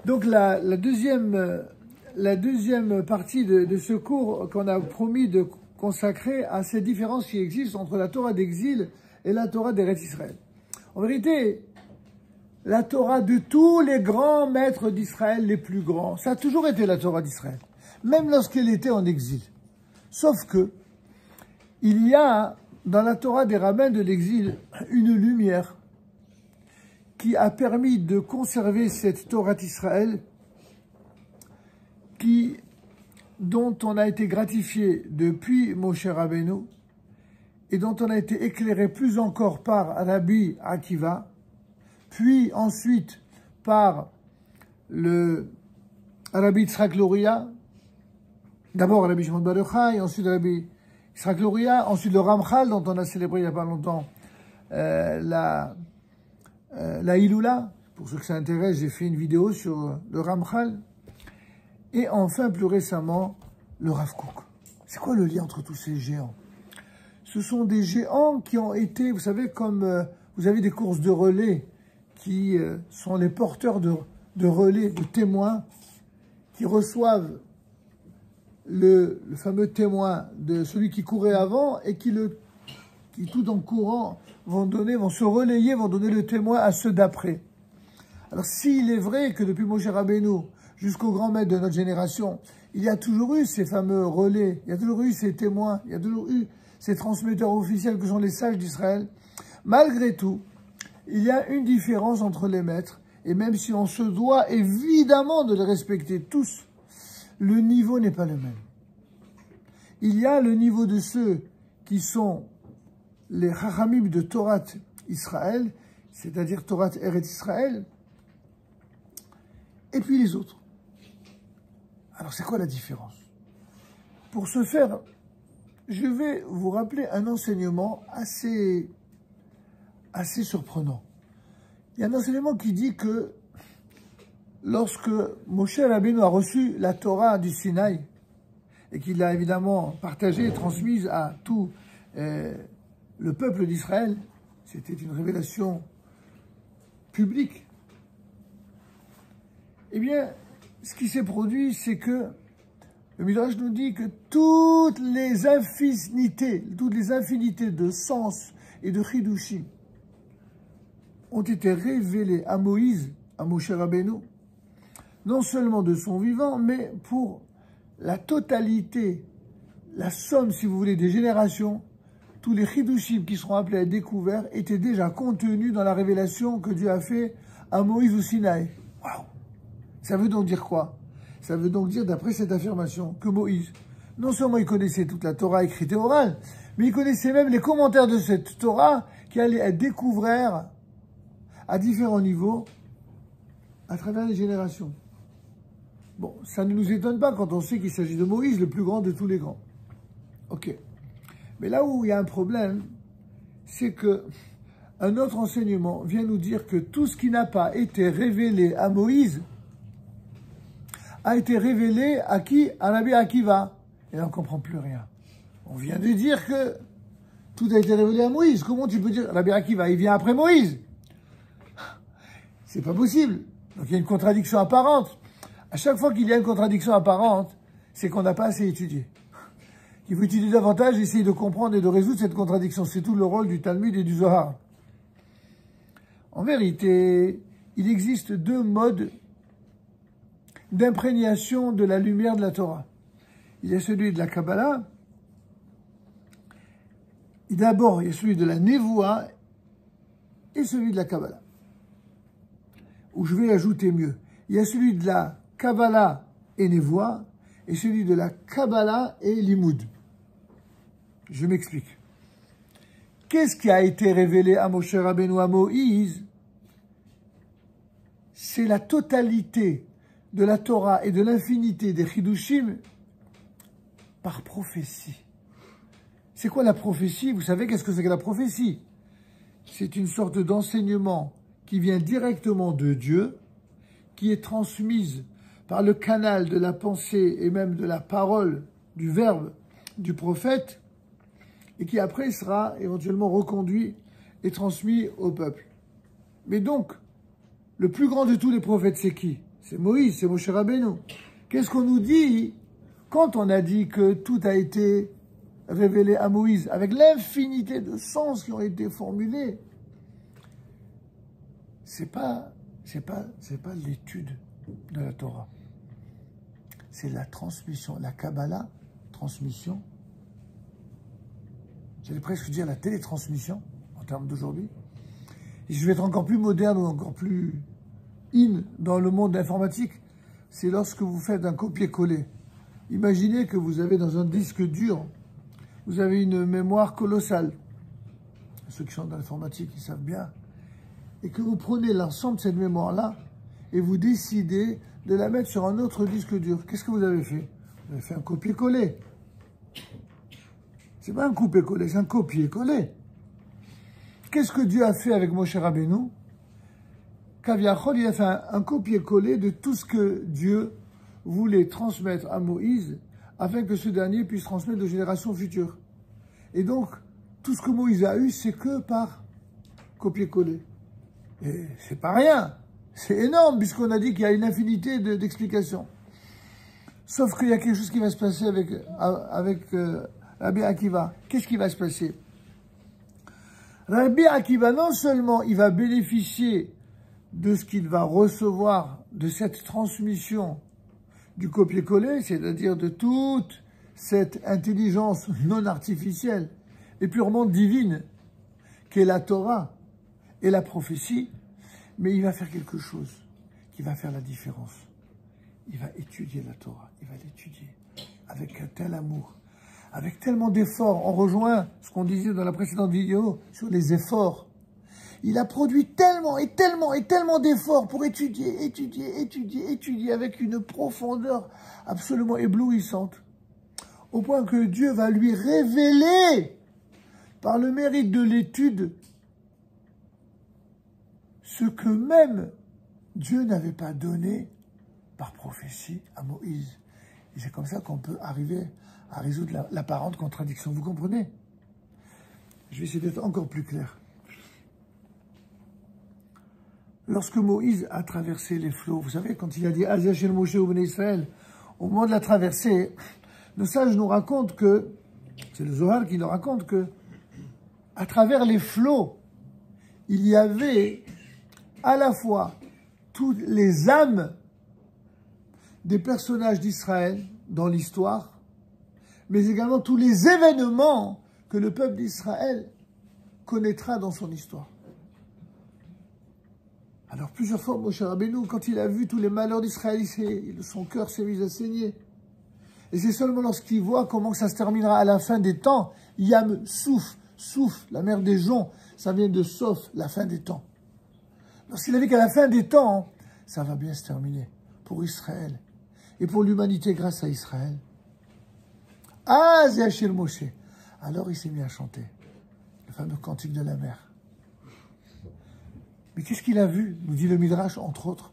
Donc la deuxième partie de ce cours qu'on a promis de consacrer à ces différences qui existent entre la Torah d'exil et la Torah d'Eretz Israël. En vérité, la Torah de tous les grands maîtres d'Israël, les plus grands, ça a toujours été la Torah d'Israël, même lorsqu'elle était en exil. Sauf que il y a dans la Torah des rabbins de l'exil une lumière qui a permis de conserver cette Torah d'Israël dont on a été gratifié depuis Moshe Rabbeinu et dont on a été éclairé plus encore par Rabbi Akiva, puis ensuite par le Rabbi Yitzhak Luria, d'abord Rabbi Shimon bar Yochai, ensuite Rabbi Yitzhak Luria, ensuite le Ramchal dont on a célébré il n'y a pas longtemps la Iloula. Pour ceux que ça intéresse, j'ai fait une vidéo sur le Ramchal. Et enfin, plus récemment, le Rav Kook. C'est quoi le lien entre tous ces géants? Ce sont des géants qui ont été, vous savez, comme vous avez des courses de relais qui sont les porteurs de relais, de témoins, qui reçoivent le fameux témoin de celui qui courait avant et qui tout en courant, vont se relayer, vont donner le témoin à ceux d'après. Alors, s'il est vrai que depuis Moshe Rabbeinu jusqu'au grand maître de notre génération, il y a toujours eu ces fameux relais, il y a toujours eu ces témoins, il y a toujours eu ces transmetteurs officiels que sont les sages d'Israël. Malgré tout, il y a une différence entre les maîtres, et même si on se doit évidemment de les respecter tous, le niveau n'est pas le même. Il y a le niveau de ceux qui sont les Chachamim de Torah Israël, c'est-à-dire Torah Eretz Israël, et puis les autres. Alors c'est quoi la différence? Pour ce faire, je vais vous rappeler un enseignement assez surprenant. Il y a un enseignement qui dit que lorsque Moshe Rabbeinu a reçu la Torah du Sinaï, et qu'il l'a évidemment partagée et transmise à tout le peuple d'Israël, c'était une révélation publique. Eh bien, ce qui s'est produit, c'est que le Midrash nous dit que toutes les infinités de sens et de chidushim ont été révélées à Moïse, à Moshe Rabbeinu, non seulement de son vivant, mais pour la totalité, la somme, si vous voulez, des générations. Tous les chidushim qui seront appelés à être découverts étaient déjà contenus dans la révélation que Dieu a fait à Moïse au Sinaï. Waouh! Ça veut donc dire quoi? Ça veut donc dire, d'après cette affirmation, que Moïse, non seulement il connaissait toute la Torah écrite et orale, mais il connaissait même les commentaires de cette Torah qui allaient être découverts à différents niveaux à travers les générations. Bon, ça ne nous étonne pas quand on sait qu'il s'agit de Moïse, le plus grand de tous les grands. Ok. Mais là où il y a un problème, c'est que un autre enseignement vient nous dire que tout ce qui n'a pas été révélé à Moïse a été révélé à qui? À Rabbi Akiva. Et là, on ne comprend plus rien. On vient de dire que tout a été révélé à Moïse. Comment tu peux dire Rabbi Akiva, il vient après Moïse? C'est pas possible. Donc il y a une contradiction apparente. À chaque fois qu'il y a une contradiction apparente, c'est qu'on n'a pas assez étudié. Il faut étudier davantage, essayer de comprendre et de résoudre cette contradiction. C'est tout le rôle du Talmud et du Zohar. En vérité, il existe deux modes d'imprégnation de la lumière de la Torah. Il y a celui de la Kabbalah, et d'abord il y a celui de la Nevoua et celui de la Kabbalah. Ou je vais ajouter mieux, il y a celui de la Kabbalah et Nevoua et celui de la Kabbalah et Limoud. Je m'explique. Qu'est-ce qui a été révélé à Moshe Rabbeinu, à Moïse? C'est la totalité de la Torah et de l'infinité des Chidushim par prophétie. C'est quoi la prophétie? Vous savez qu'est-ce que c'est que la prophétie? C'est une sorte d'enseignement qui vient directement de Dieu, qui est transmise par le canal de la pensée et même de la parole, du verbe du prophète, et qui après sera éventuellement reconduit et transmis au peuple. Mais donc, le plus grand de tous les prophètes, c'est qui? c'est Moïse, c'est Moshe Rabbeinu. Qu'est-ce qu'on nous dit quand on a dit que tout a été révélé à Moïse, avec l'infinité de sens qui ont été formulés? C'est pas l'étude de la Torah. C'est la transmission, la Kabbalah, transmission. J'allais presque dire la télétransmission, en termes d'aujourd'hui. Et je vais être encore plus moderne ou encore plus in dans le monde informatique. C'est lorsque vous faites un copier-coller. Imaginez que vous avez dans un disque dur, vous avez une mémoire colossale. Ceux qui sont dans l'informatique, ils savent bien. Et que vous prenez l'ensemble de cette mémoire-là et vous décidez de la mettre sur un autre disque dur. Qu'est-ce que vous avez fait? Vous avez fait un copier-coller. C'est pas un copier-coller, c'est un copier-coller. Qu'est-ce que Dieu a fait avec Moshe Rabbeinu? Kaviachol, il a fait un copier-coller de tout ce que Dieu voulait transmettre à Moïse afin que ce dernier puisse transmettre aux générations futures. Et donc, tout ce que Moïse a eu, c'est que par copier-coller. Et c'est pas rien, c'est énorme puisqu'on a dit qu'il y a une infinité d'explications. Sauf qu'il y a quelque chose qui va se passer avec Rabbi Akiva. Qu'est-ce qui va se passer? Rabbi Akiva, non seulement il va bénéficier de ce qu'il va recevoir de cette transmission du copier-coller, c'est-à-dire de toute cette intelligence non artificielle et purement divine qu'est la Torah et la prophétie, mais il va faire quelque chose qui va faire la différence. Il va étudier la Torah, il va l'étudier avec un tel amour, avec tellement d'efforts. On rejoint ce qu'on disait dans la précédente vidéo sur les efforts. Il a produit tellement et tellement et tellement d'efforts pour étudier avec une profondeur absolument éblouissante, au point que Dieu va lui révéler, par le mérite de l'étude, ce que même Dieu n'avait pas donné par prophétie à Moïse. Et c'est comme ça qu'on peut arriver à résoudre l'apparente contradiction. Vous comprenez? Je vais essayer d'être encore plus clair. Lorsque Moïse a traversé les flots, vous savez, quand il a dit « Azachel Moshe ou Bnei Israël », au moment de la traversée, nos sages nous racontent que, c'est le Zohar qui nous raconte que, à travers les flots, il y avait à la fois toutes les âmes des personnages d'Israël dans l'histoire, mais également tous les événements que le peuple d'Israël connaîtra dans son histoire. Alors plusieurs fois, Moshe Rabbeinu, quand il a vu tous les malheurs d'Israël, son cœur s'est mis à saigner. Et c'est seulement lorsqu'il voit comment ça se terminera à la fin des temps, Yam Souf, la mer des joncs, ça vient de Sof, la fin des temps. Lorsqu'il a vu qu'à la fin des temps, ça va bien se terminer pour Israël et pour l'humanité grâce à Israël. Ah, Zéachil Moshe. Alors il s'est mis à chanter le fameux cantique de la mer. Mais qu'est-ce qu'il a vu? Nous dit le Midrash, entre autres.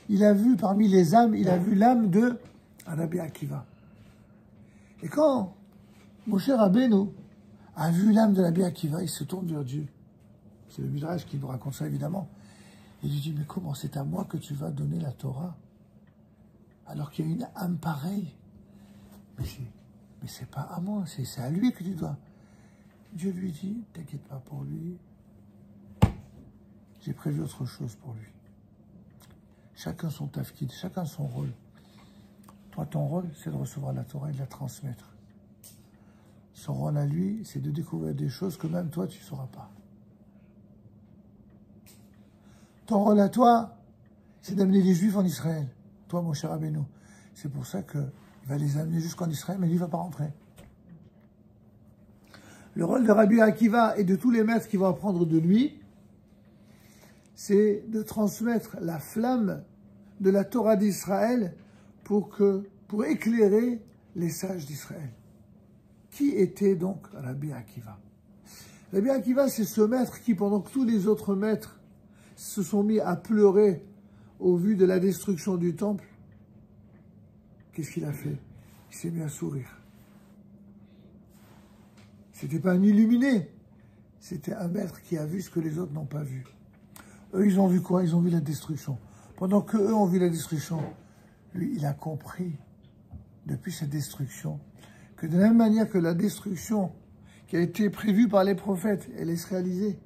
Il a vu parmi les âmes, il a vu l'âme de Rabbi Akiva. Et quand Moshe Rabbeinu a vu l'âme de Rabbi Akiva, il se tourne vers Dieu. C'est le Midrash qui nous raconte ça, évidemment. Il lui dit, mais comment c'est à moi que tu vas donner la Torah alors qu'il y a une âme pareille? Mais c'est pas à moi, c'est à lui que tu dois. Dieu lui dit, t'inquiète pas pour lui. J'ai prévu autre chose pour lui. Chacun son tafkid, chacun son rôle. Toi, ton rôle, c'est de recevoir la Torah et de la transmettre. Son rôle à lui, c'est de découvrir des choses que même toi, tu ne sauras pas. Ton rôle à toi, c'est d'amener les Juifs en Israël. Toi, mon cher Rabbeinu. C'est pour ça qu'il va les amener jusqu'en Israël, mais lui ne va pas rentrer. Le rôle de Rabbi Akiva et de tous les maîtres qui vont apprendre de lui, c'est de transmettre la flamme de la Torah d'Israël pour éclairer les sages d'Israël. Qui était donc Rabbi Akiva? Rabbi Akiva, c'est ce maître qui, pendant que tous les autres maîtres se sont mis à pleurer au vu de la destruction du temple, qu'est-ce qu'il a fait? Il s'est mis à sourire. C'était pas un illuminé, c'était un maître qui a vu ce que les autres n'ont pas vu. Eux, ils ont vu quoi? Ils ont vu la destruction. pendant qu'eux ont vu la destruction, lui, il a compris, depuis cette destruction, que de la même manière que la destruction qui a été prévue par les prophètes, elle est réalisée.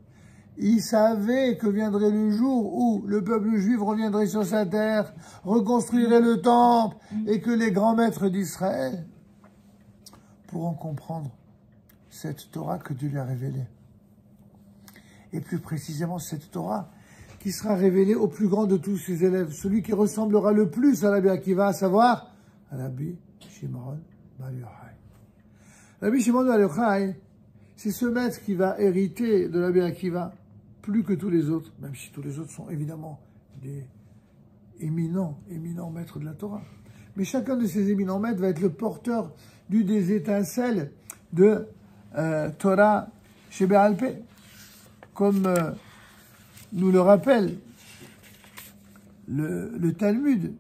Il savait que viendrait le jour où le peuple juif reviendrait sur sa terre, reconstruirait le temple, et que les grands maîtres d'Israël pourront comprendre cette Torah que Dieu lui a révélée. Et plus précisément, cette Torah qui sera révélée au plus grand de tous ses élèves, celui qui ressemblera le plus à Rabbi Akiva, à savoir Rabbi Shimon Bar Yochai. Rabbi Shimon Bar Yochai, c'est ce maître qui va hériter de Rabbi Akiva, plus que tous les autres, même si tous les autres sont évidemment des éminents maîtres de la Torah. Mais chacun de ces éminents maîtres va être le porteur d'une des étincelles de Torah chez Bé'al Peh, comme nous le rappelle le Talmud,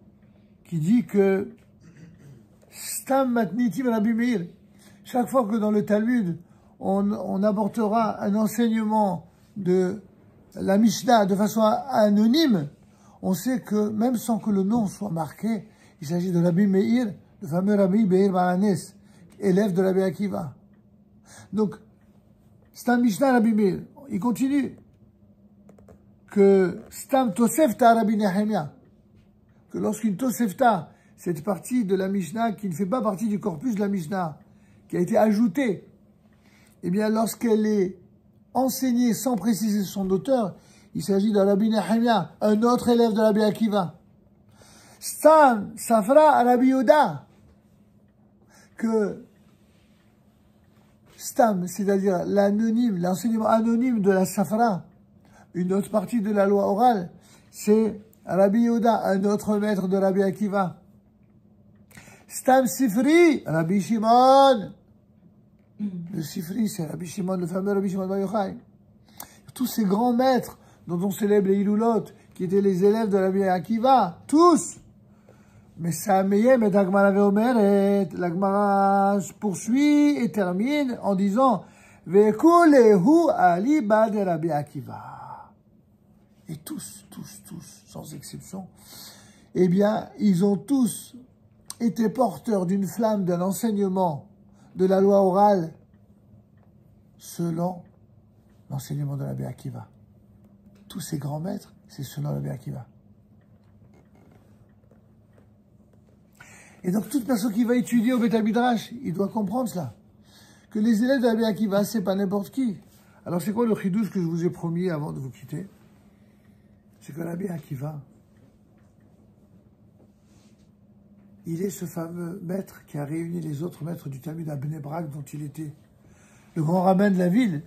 qui dit que Stam Matnitim Rabbi Meir, chaque fois que dans le Talmud, on apportera un enseignement de la Mishnah de façon anonyme, on sait que même sans que le nom soit marqué, il s'agit de Rabbi Meir, le fameux Rabbi Meir Bar Hanes, élève de Rabbi Akiva. Donc, Stam Mishnah Rabbi Meir, il continue que Stam Tosefta Rabbi Nehemia, que lorsqu'une Tosefta, cette partie de la Mishnah qui ne fait pas partie du corpus de la Mishnah, qui a été ajoutée, eh bien, lorsqu'elle est enseignée sans préciser son auteur, il s'agit de Rabbi Nehemia, un autre élève de Rabbi Akiva. Stam Safra Rabbi Yehuda, que Stam, c'est-à-dire l'anonyme, l'enseignement anonyme de la Safra, une autre partie de la loi orale, c'est Rabbi Yehuda, un autre maître de Rabbi Akiva. Stam Sifri, Rabbi Shimon. Le Sifri, c'est Rabbi Shimon, le fameux Rabbi Shimon Bar Yochai. Tous ces grands maîtres dont on célèbre les Hilulot, qui étaient les élèves de Rabbi Akiva, tous. Mais ça meilleur, mais l'Agmara ve'omeret, l'Agmara poursuit et termine en disant Ve'kulehu aliba de Rabbi Akiva. Et tous, sans exception, eh bien, ils ont tous été porteurs d'une flamme d'un enseignement de la loi orale selon l'enseignement de Rabbi Akiva. Tous ces grands maîtres, c'est selon Rabbi Akiva. Et donc, toute personne qui va étudier au Beth Midrash, il doit comprendre cela. Que les élèves de Rabbi Akiva, c'est pas n'importe qui. Alors, c'est quoi le chidouche que je vous ai promis avant de vous quitter? C'est que Rabbi Akiva, il est ce fameux maître qui a réuni les autres maîtres du Talmud à Bnei Brak, dont il était le grand rabbin de la ville,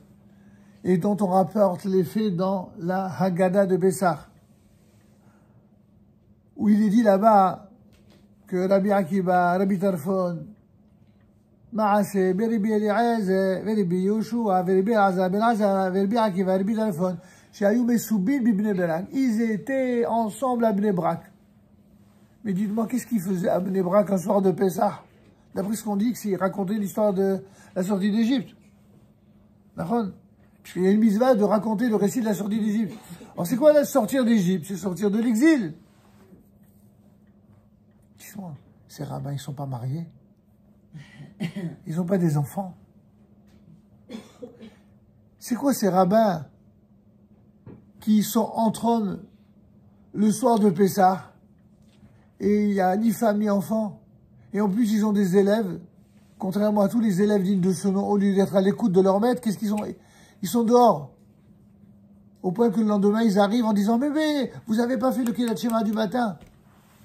et dont on rapporte les faits dans la Haggadah de Bessar, où il est dit là-bas que Rabbi Akiva, Rabbi Tarfon, Maaseh, Rabbi Eliezer, Rabbi Yoshua, Rabbi Azar, Ben Azar, Rabbi Akiva, Rabbi Tarfon, Shayu Mesubin Bibnei Brak, ils étaient ensemble à Bnei Brak. Mais dites-moi, qu'est-ce qu'il faisait à Bnei Brak un soir de Pessah? D'après ce qu'on dit, c'est raconter l'histoire de la sortie d'Égypte. D'accord? Puisqu'il y a une mitzvah de raconter le récit de la sortie d'Égypte. Alors c'est quoi la sortir d'Égypte? C'est sortir de l'exil. Ces rabbins, ils ne sont pas mariés. Ils n'ont pas des enfants. C'est quoi ces rabbins qui sont entre hommes le soir de Pessah et il n'y a ni femme ni enfant, et en plus ils ont des élèves, contrairement à tous les élèves dignes de ce nom, au lieu d'être à l'écoute de leur maître, qu'est-ce qu'ils ont? Ils sont dehors. Au point que le lendemain, ils arrivent en disant « Mais vous n'avez pas fait le Kedat Shema du matin ?»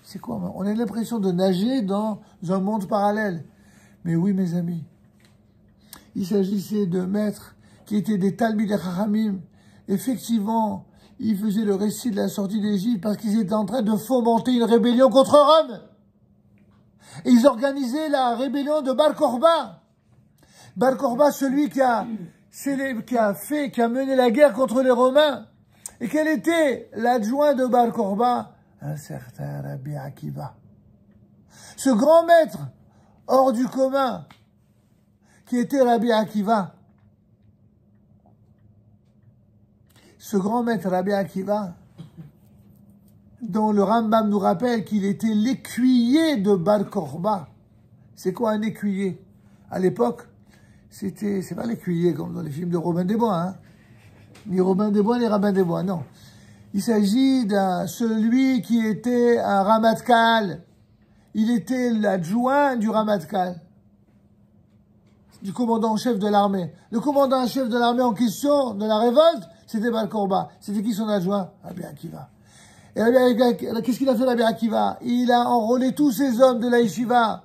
C'est quoi? On a l'impression de nager dans un monde parallèle. Mais oui, mes amis, il s'agissait de maîtres qui étaient des Talmidei Chachamim. Effectivement, ils faisaient le récit de la sortie d'Égypte parce qu'ils étaient en train de fomenter une rébellion contre Rome. Et ils organisaient la rébellion de Bar Korba. Bar Korba, celui qui a mené la guerre contre les Romains. Et quel était l'adjoint de Bar Korba? Un certain Rabbi Akiva. Ce grand maître hors du commun qui était Rabbi Akiva. Ce grand maître Rabbi Akiva, dont le Rambam nous rappelle qu'il était l'écuyer de Bar Korba. C'est quoi un écuyer? À l'époque, c'est pas l'écuyer comme dans les films de Robin des Bois, hein. Ni Robin des Bois, ni Rabin des Bois, non. Il s'agit de celui qui était un Ramatkal. Il était l'adjoint du Ramatkal, du commandant en chef de l'armée. Le commandant en chef de l'armée en question, de la révolte, c'était Bar Korba. C'était qui son adjoint? Rabbi Akiva. Et qu'est-ce qu'il a fait, Rabbi Akiva? Il a enrôlé tous ces hommes de la yeshiva.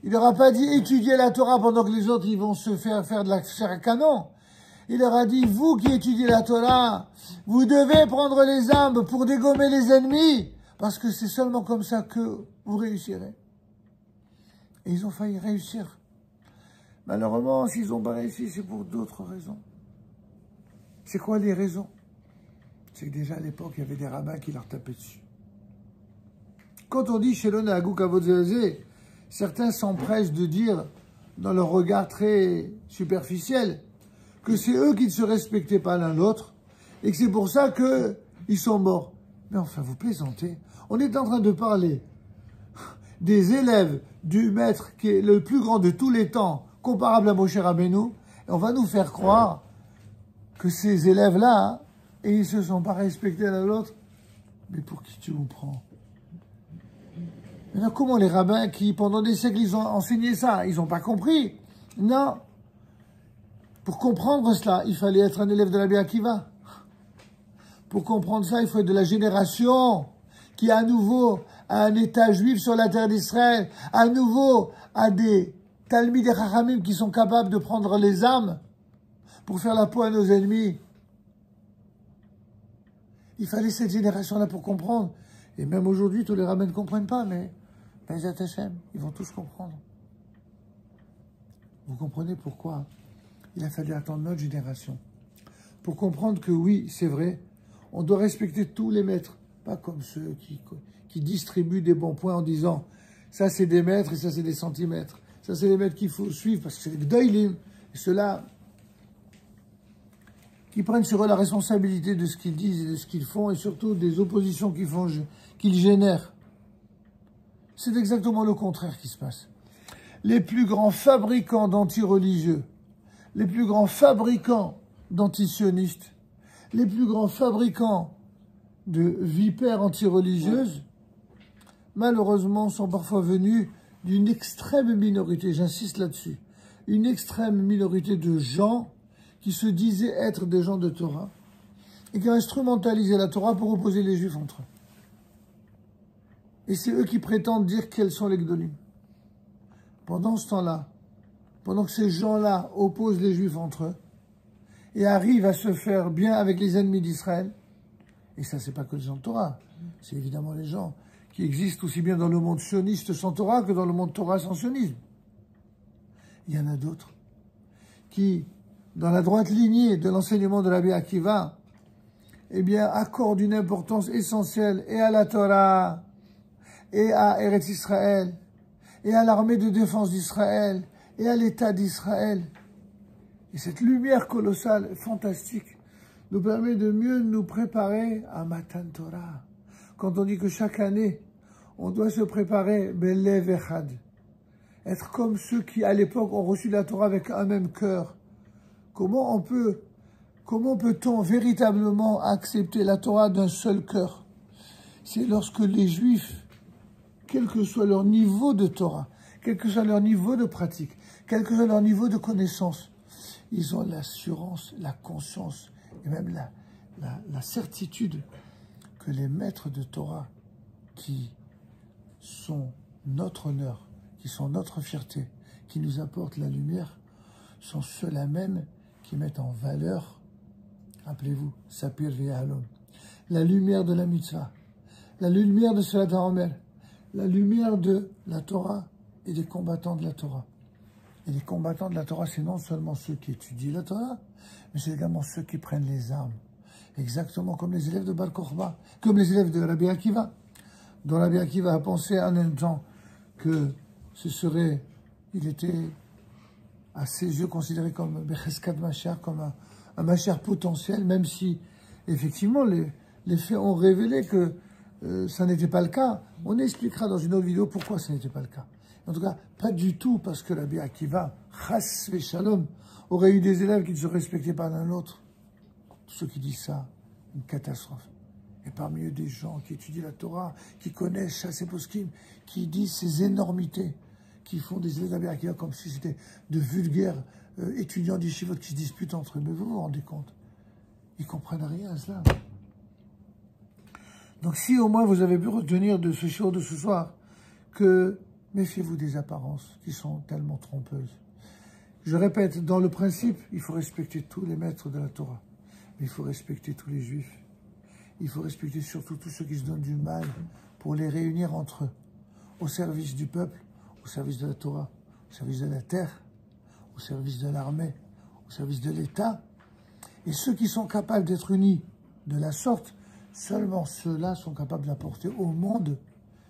Il leur a pas dit étudier la Torah pendant que les autres ils vont se faire de la chair canon. Il leur a dit, vous qui étudiez la Torah, vous devez prendre les armes pour dégommer les ennemis, parce que c'est seulement comme ça que vous réussirez. Et ils ont failli réussir. Malheureusement, s'ils n'ont pas réussi, c'est pour d'autres raisons. C'est quoi les raisons? C'est que déjà à l'époque, il y avait des rabbins qui leur tapaient dessus. Quand on dit Shelon Nahagou Kavod Ze Leze, certains s'empressent de dire, dans leur regard très superficiel, que c'est eux qui ne se respectaient pas l'un l'autre, et que c'est pour ça qu'ils sont morts. Mais enfin, vous plaisantez. On est en train de parler des élèves du maître qui est le plus grand de tous les temps, comparable à Moshe Rabbeinu, et on va nous faire croire que ces élèves-là, hein, et ils ne se sont pas respectés l'un l'autre. Mais pour qui tu vous prends? Maintenant, comment les rabbins qui, pendant des siècles, ils ont enseigné ça, ils n'ont pas compris? Non. Pour comprendre cela, il fallait être un élève de Rabbi Akiva. Pour comprendre ça, il faut être de la génération qui, à nouveau, a un État juif sur la terre d'Israël, à nouveau, a des Talmid et Chachamim qui sont capables de prendre les armes pour faire la peau à nos ennemis. Il fallait cette génération-là pour comprendre. Et même aujourd'hui, tous les rabbins ne comprennent pas, mais Bezat Hashem, ils vont tous comprendre. Vous comprenez pourquoi il a fallu attendre notre génération pour comprendre que oui, c'est vrai, on doit respecter tous les maîtres, pas comme ceux qui distribuent des bons points en disant ça c'est des mètres et ça c'est des centimètres. Ça c'est les maîtres qu'il faut suivre parce que c'est les gdoïlim. Et ceux-là qui prennent sur eux la responsabilité de ce qu'ils disent et de ce qu'ils font et surtout des oppositions qu'ils génèrent. C'est exactement le contraire qui se passe. Les plus grands fabricants d'anti-religieux, les plus grands fabricants d'antisionistes, les plus grands fabricants de vipères antireligieuses, malheureusement, sont parfois venus d'une extrême minorité, j'insiste là-dessus, une extrême minorité de gens qui se disaient être des gens de Torah et qui ont instrumentalisé la Torah pour opposer les Juifs entre eux. Et c'est eux qui prétendent dire quels sont les Gdolim. Pendant ce temps-là, pendant que ces gens-là opposent les Juifs entre eux et arrivent à se faire bien avec les ennemis d'Israël, et ça, c'est pas que les gens de Torah, c'est évidemment les gens qui existent aussi bien dans le monde sioniste sans Torah que dans le monde Torah sans sionisme. Il y en a d'autres qui, dans la droite lignée de l'enseignement de Rabbi Akiva, eh bien, accordent une importance essentielle et à la Torah, et à Eretz Israël, et à l'armée de défense d'Israël, et à l'État d'Israël. Et cette lumière colossale, fantastique, nous permet de mieux nous préparer à Matan Torah. Quand on dit que chaque année, on doit se préparer Belev Echad, être comme ceux qui, à l'époque, ont reçu la Torah avec un même cœur. Comment peut-on véritablement accepter la Torah d'un seul cœur? C'est lorsque les Juifs, quel que soit leur niveau de Torah, quel que soit leur niveau de pratique, quel que soit leur niveau de connaissance, ils ont l'assurance, la conscience et même la certitude que les maîtres de Torah qui sont notre honneur, qui sont notre fierté, qui nous apportent la lumière, sont ceux-là même qui mettent en valeur, rappelez-vous, Sapir Ve'Halom, la lumière de la mitzvah, la lumière de Sfat HaOmer, la lumière de la Torah et des combattants de la Torah. Et les combattants de la Torah, c'est non seulement ceux qui étudient la Torah, mais c'est également ceux qui prennent les armes. Exactement comme les élèves de Bar Korba, comme les élèves de Rabbi Akiva, dont Rabbi Akiva a pensé en un temps que il était à ses yeux considéré comme Becheskat Mashiach, comme un Mashiach potentiel, même si, effectivement, les faits ont révélé que ça n'était pas le cas. On expliquera dans une autre vidéo pourquoi ça n'était pas le cas. En tout cas, pas du tout parce que Rabbi Akiva, chas v'shalom, aurait eu des élèves qui ne se respectaient pas l'un l'autre. Ceux qui disent ça, une catastrophe. Et parmi eux, des gens qui étudient la Torah, qui connaissent Shas et Poskim, qui disent ces énormités, qui font des élèves d'Rabbi Akiva comme si c'était de vulgaires étudiants d'Yeshivot qui se disputent entre eux. Mais vous vous rendez compte, ils ne comprennent rien à cela. Donc si au moins vous avez pu retenir de ce show de ce soir que méfiez-vous des apparences qui sont tellement trompeuses. Je répète, dans le principe, il faut respecter tous les maîtres de la Torah. Mais il faut respecter tous les juifs. Il faut respecter surtout tous ceux qui se donnent du mal pour les réunir entre eux, au service du peuple, au service de la Torah, au service de la terre, au service de l'armée, au service de l'État. Et ceux qui sont capables d'être unis de la sorte, seulement ceux-là sont capables d'apporter au monde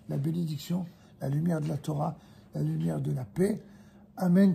la bénédiction, la lumière de la Torah, la lumière de la paix. Amen.